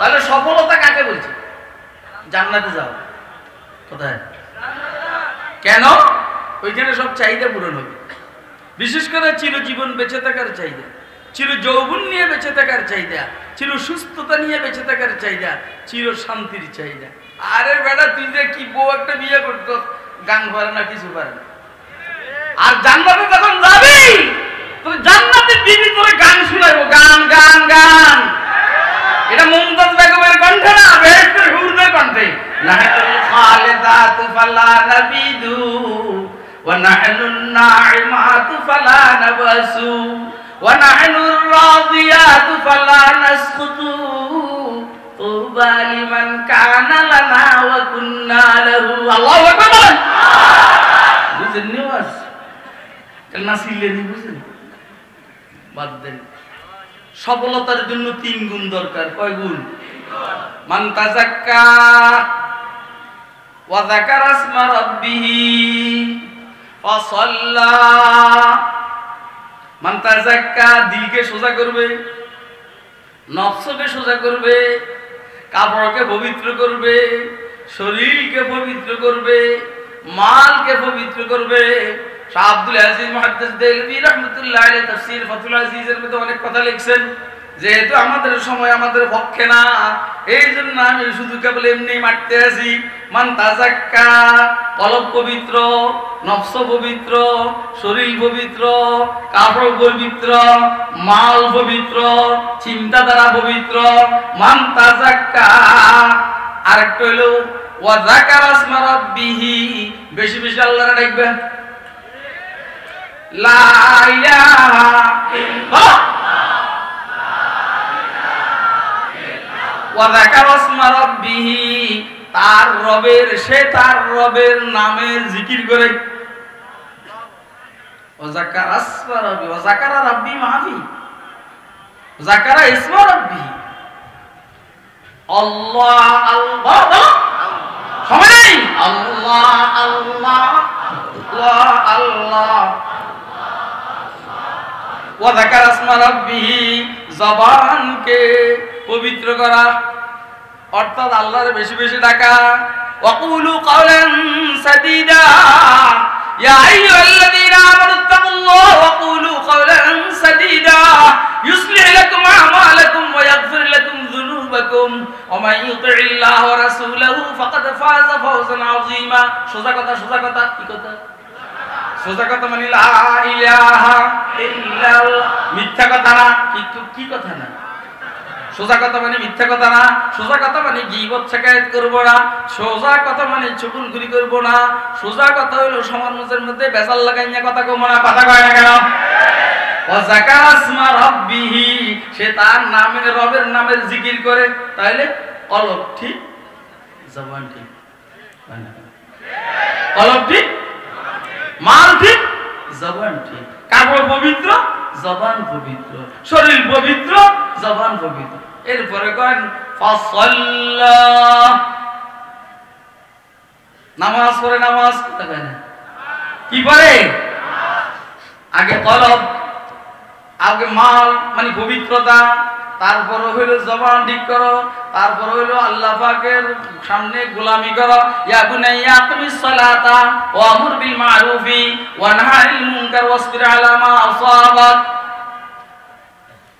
তাহলে সফলতা কাকে বলছে? জান্নাতে যাও। কোথায়? কেন? ওইখানে সব চাহিদা পূরণ হবে, বিশেষ করে চিরজীবন বেঁচে থাকার চাহিদা, চির যৌবন নিয়ে বেঁচে থাকার চাহিদা, চির সুস্থতা নিয়ে বেঁচে থাকার চাহিদা, চির শান্তির চাহিদা। আরে বেটা, তুই যে কি বউ একটা বিয়ে করতো, গান পারে না, কিছু পারে না। আর জান্নাতে যখন যাবি, তোর জান্নাতের বিবি তোরে গান শুনাইবো, গান গান গান। এটা মুমতাজ বেগমের কণ্ঠে না, বেহেশতের হুরদের কণ্ঠে। নাহনুল খালিদাতু ফালা নাবিদু ওয়া নাহনুন নাইমাতু ফালা নাবাসু ওয়া নাহনুর রাদিয়াতু ফালা নাসকুতু তুবা লিমান কানা লানা ওয়া কুন্না লাহু। আল্লাহু আকবার। বুঝেন নি ওয়াজ? কেন সিলেনি বুঝেন? বাদ দেন। সফলতার জন্য 3 গুণ দরকার। কয় গুণ? মান তাযাক্কা ওয়া যাকারা ইসমা রাব্বিহি ফাসাল্লা। মান তাযাক্কা, দিলকে সোজা করবে, নফসকে সোজা করবে, কাপড়কে পবিত্র করবে, শরীরকে পবিত্র করবে, মালকে পবিত্র করবে। শাহ আব্দুল আজিজ মুহাদ্দিস দেলভী রাহমাতুল্লাহ আলাইহি তাফসীর ফাতুল আজিজের মধ্যে অনেক কথা লিখছেন। যেহেতু আমাদের সময় আমাদের পক্ষে না, এই জন্য আমি শুধু কেবল এমনি মারতে আছি। মান তাযাক্কা, কলব পবিত্র, নফস পবিত্র, শরীর পবিত্র, কাপড় পবিত্র, মাল পবিত্র, চিন্তাধারা পবিত্র। মান তাযাক্কা। আরেকটা হলো ওয়া যাকারা ইসমা রাব্বিহি, বেশি বেশি আল্লাহর ডাকবেন। লা ইলাহা ইল্লাল্লাহ ওয়া যাকারা ইসমা রাব্বিহি, তার রবের, সে তার রবের নামের জিকির করে। ওয়া যাকারা ইসমা রাব্বি, ওয়া যাকারা রাব্বি মাফি, যাকারা ইসমা রাব্বিহি। আল্লাহ আল্লাহ, সবাই আল্লাহ আল্লাহ আল্লাহ আল্লাহ। ওয়া যাকারা ইসমা রাব্বিহি, জবানকে পবিত্র করা, অর্থাৎ আল্লাহর বেশি বেশি ডাকা। ওয়াকুলু কাওলান সাদীদা, ইয়া আইয়ুহাল্লাযীনা আমানুত্তাকুল্লাহ ওয়াকুলু কাওলান সাদীদা ইউসলিহ লাকুম আমালাকুম ওয়া ইয়াগফির লাকুম যুনুবাকুম ওয়া মান ইউতি'িল্লাহ ওয়া রাসূলাহু ফাকাদ ফাযা ফাওজান আযীমা। সোজা কথা, সোজা কথা। কি কথা? সোজা কথা মানে লা ইলাহা ইল্লাল্লাহ। মিথ্যা কথা না, কি কথা না। সোজা কথা মানে মিথ্যা কথা না, সোজা কথা মানে গীবত শিকায়ত করব না, সোজা কথা মানে চুগলখড়ি করব না, সোজা কথা হলো সমাজের মধ্যে বেজাল লাগাইয়া কথা কম না। কথা কয় না কেন? ওয়া যাকারা ইসমা রাব্বিহি, সে তার নামের, রবের নামের জিকির করে। তাহলে কলব ঠিক, জবান ঠিক। কলব ঠিক, মাল ঠিক, জবান ঠিক। কাপড় পবিত্র, জবান পবিত্র, শরীর পবিত্র, জবান পবিত্র। এরপরে করেন ফাসাল্লা, নামাজ পড়ে। নামাজ করতে পারে না, কি পড়ে? আগে কলব, আগে মাল মানে পবিত্রতা, তারপর হইল জবান ঠিক করো, তারপর হইল আল্লাহ পাকের সামনে গোলামি করো। ইয়া বুনাইয়া আকিমিস সালাতা ওয়া আমুর বিল মারুফি ওয়া নাহি আনিল মুনকার ওয়াসবির আলা মা আসাবাক।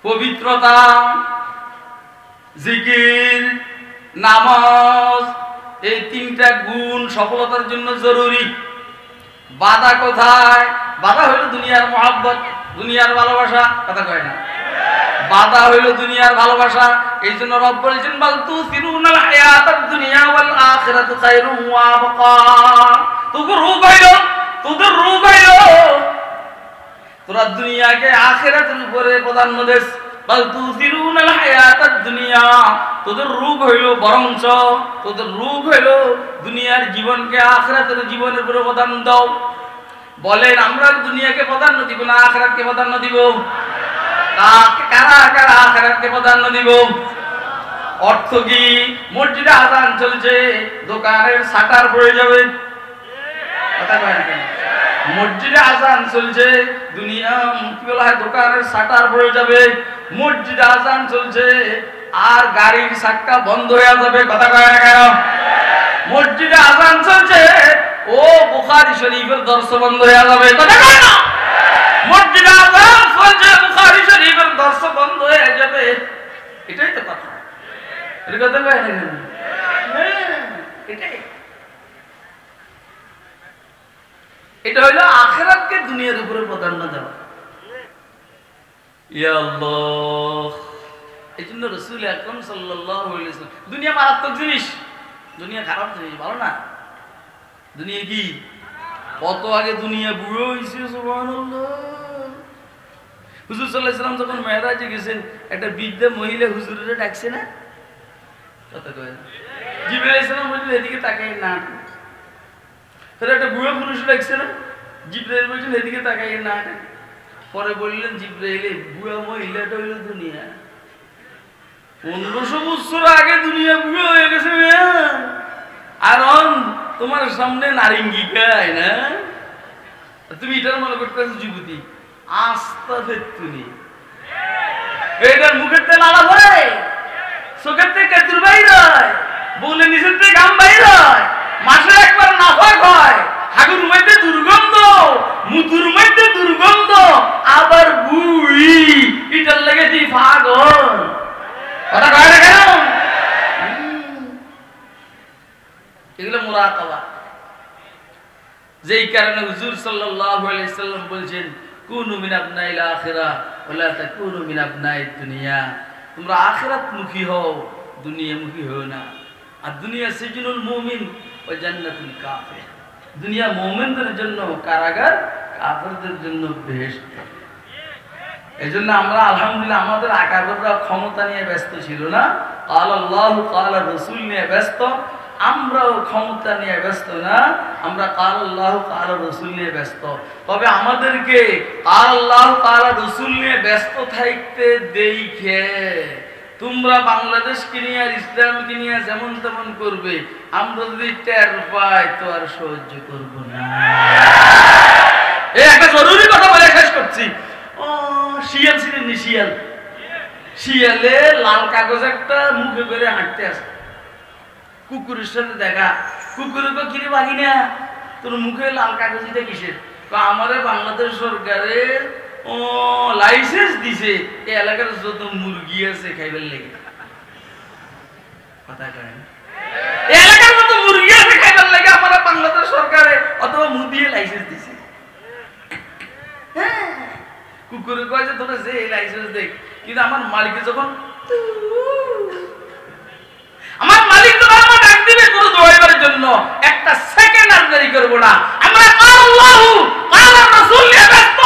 পবিত্রতা, জিকির, নামাজ, এই 3টা গুণ সফলতার জন্য জরুরি। বাধা কোথায়? বাধা হইল দুনিয়ার মহব্বত, দুনিয়ার ভালোবাসা। কথা কয় না? বাধা হইল দুনিয়ার ভালোবাসা। এই জন্য রব বলেছেন বাল তুসিরুনাল হায়াতাদ দুনিয়া ওয়াল আখিরাতু খায়রুন ওয়া আবকা। তোদের রূপ হইল, তোদের রূপ হইল তোরা দুনিয়াকে আখিরাতের উপরে প্রাধান্য দেস। বাল তুসিরুনাল হায়াতাদ দুনিয়া, তোদের রূপ হইল বরঞ্চ তোদের রূপ হইল দুনিয়ার জীবনকে আখিরাতের জীবনের উপরে প্রাধান্য দাও। বলেন আমরা দুনিয়াকে প্রাধান্য দিব না আখিরাতকে প্রাধান্য দিব? কারা কারা আখিরাতকে প্রাধান্য দিব? অর্থ কি? মসজিদে আযান চলছে, দোকানের শাটার পড়ে যাবে। কথা কয় না কেন? মসজিদে আযান চলছে, দুনিয়া কি বলা হয়, দোকানের শাটার পড়ে যাবে। মসজিদে আযান চলছে, আর গাড়ির চাক্কা বন্ধ হয়ে যাবে, কথা কয় না কেন? মসজিদে আজান চলছে, ও বুখারী শরীফের দর্শ বন্ধ হয়ে যাবে, কথা কয় না? মসজিদে আজান চলছে, বুখারী শরীফের দর্শ বন্ধ হয়ে যাবে, এটাই তো কথা। এটা কথা কয় না কেন? এটাই, এটা হইলো আখিরাতকে দুনিয়ার উপরে প্রাধান্য দেওয়া। ইয়া আল্লাহ, এইজন্য রাসূল আকরাম সাল্লাল্লাহু আলাইহি ওয়াসাল্লাম, দুনিয়া মারাত্মক জিনিস, দুনিয়া খারাপ জিনিস, ভালো না। দুনিয়া কি কত আগে দুনিয়া বুড়ো হইছে, সুবহানাল্লাহ। হুজুর সাল্লাল্লাহু আলাইহি ওয়াসাল্লাম যখন মেরাজে গেছেন, একটা বৃদ্ধা মহিলা হুজুরে ডাকছে না, কথা কয় না? জিবরাইল আলাইহিস সালাম বললেন এদিকে তাকাই না। তাহলে একটা বুড়ো পুরুষ ডাকছে না, জিবরাইল বলছেন এদিকে তাকাই না। পরে বললেন জিবরাইল, বুড়া মহিলাটা হইল দুনিয়া। 1500 বছর আগে দুনিয়া বুড়ো হয়ে গেছে, আর তোমার সামনে নারিঙ্গি খায় না, তুমি এটার মনে করতেছো যুবতী। আস্তা ফেতুনি, এটার মুখের তেল আলা হয়, চোখের থেকে কেতুর বাইর হয়, বলে নিচের থেকে ঘাম বাইর হয়, মাসে একবার নাফাক হয়, হাগুর মধ্যে দুর্গন্ধ, মুতুর মধ্যে দুর্গন্ধ, আবার বুড়ি, এটার লেগে তুই পাগল, কথা কয় না কেন? এগুলো মুরাকাবা। যেই কারণে হুজুর সাল্লাল্লাহু আলাইহি সাল্লাম বলেছেন, কুনু মিন আবনাইল আখিরাহ ওয়ালা তাকুনু মিন আবনাইদ দুনিয়া। তোমরা আখিরাতমুখী হও, দুনিয়ামুখী হও না। আর দুনিয়া সিজনুল মুমিন ওয়া জান্নাতুল কাফির। দুনিয়া মুমিনদের জন্য কারাগার, কাফেরদের জন্য বেহেশত। এজন্য আমরা আলহামদুলিল্লাহ আমাদের আকাবেররা ক্ষমতা নিয়ে ব্যস্ত ছিল না, ক্বাল আল্লাহু ক্বাল রাসূল নিয়ে ব্যস্ত। আমরাও ক্ষমতা নিয়ে ব্যস্ত না, আমরা ক্বাল আল্লাহু ক্বাল রাসূল নিয়ে ব্যস্ত। তবে আমাদেরকে ক্বাল আল্লাহু ক্বাল রাসূল নিয়ে ব্যস্ত থাকতে দেখে তোমরা বাংলাদেশকে নিয়ে আর ইসলামকে নিয়ে যেমন তেমন করবে, আমরা যদি টের পাই তো আর সহ্য করব না। এই একটা জরুরি কথা বলে শেষ করছি। শিয়াল ছিলেন নি? শিয়াল, শিয়ালে লাল কাগজ একটা মুখে করে হাঁটতে আসে, কুকুরের সাথে দেখা। কুকুরে তো কিরে বাগি না, তোর মুখে লাল কাগজটা কিসের? আমাদের বাংলাদেশ সরকারের লাইসেন্স দিছে এই এলাকার যত মুরগি আছে খাইবার লেগে, কথা কয় না? এই এলাকার যত মুরগি আছে খাইবার লেগে আমাদের বাংলাদেশ সরকারে অথবা মুদিয়ে লাইসেন্স দিছে। কুকুরে কয় যে তোরা যে লাইসেন্স দেখ, কিন্তু আমার মালিকে যখন আমার মালিক যখন আমার ডাক দিবে তোর দৌড়াইবার জন্য, একটা সেকেন্ড আর দেরি করব না। আমরা আল্লাহু ক্বালা রাসূল নিয়ে ব্যস্ত,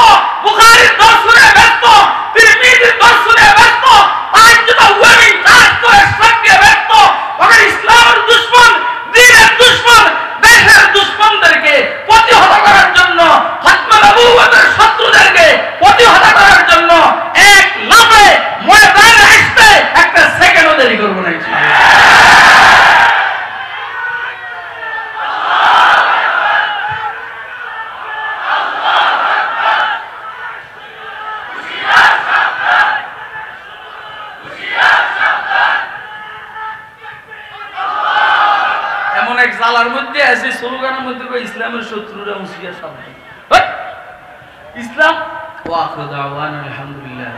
বুখারীর দর্শনে ব্যস্ত, তিরমিজির দর্শনে ব্যস্ত, পাঁচটা ওয়ামিন রাষ্ট্র ইসলাম নিয়ে ব্যস্ত। ওদের ইসলামের দুশমন, দ্বীনের দুশমন, দেশের দুশমনদেরকে প্রতিহত করার জন্য, ফাতমা নবুয়তের শত্রুদেরকে প্রতিহত করার জন্য এক লাফে ময়দানে আসতে একটা সেকেন্ডও দেরি করব না ইনশাআল্লাহ। জালার মধ্যে আছে স্লোগানের মধ্যে ইসলামের শত্রুরা হুঁশিয়ার সাবধান। ইসলাম ওয়া আখিরু দাওয়ানা আলহামদুলিল্লাহ।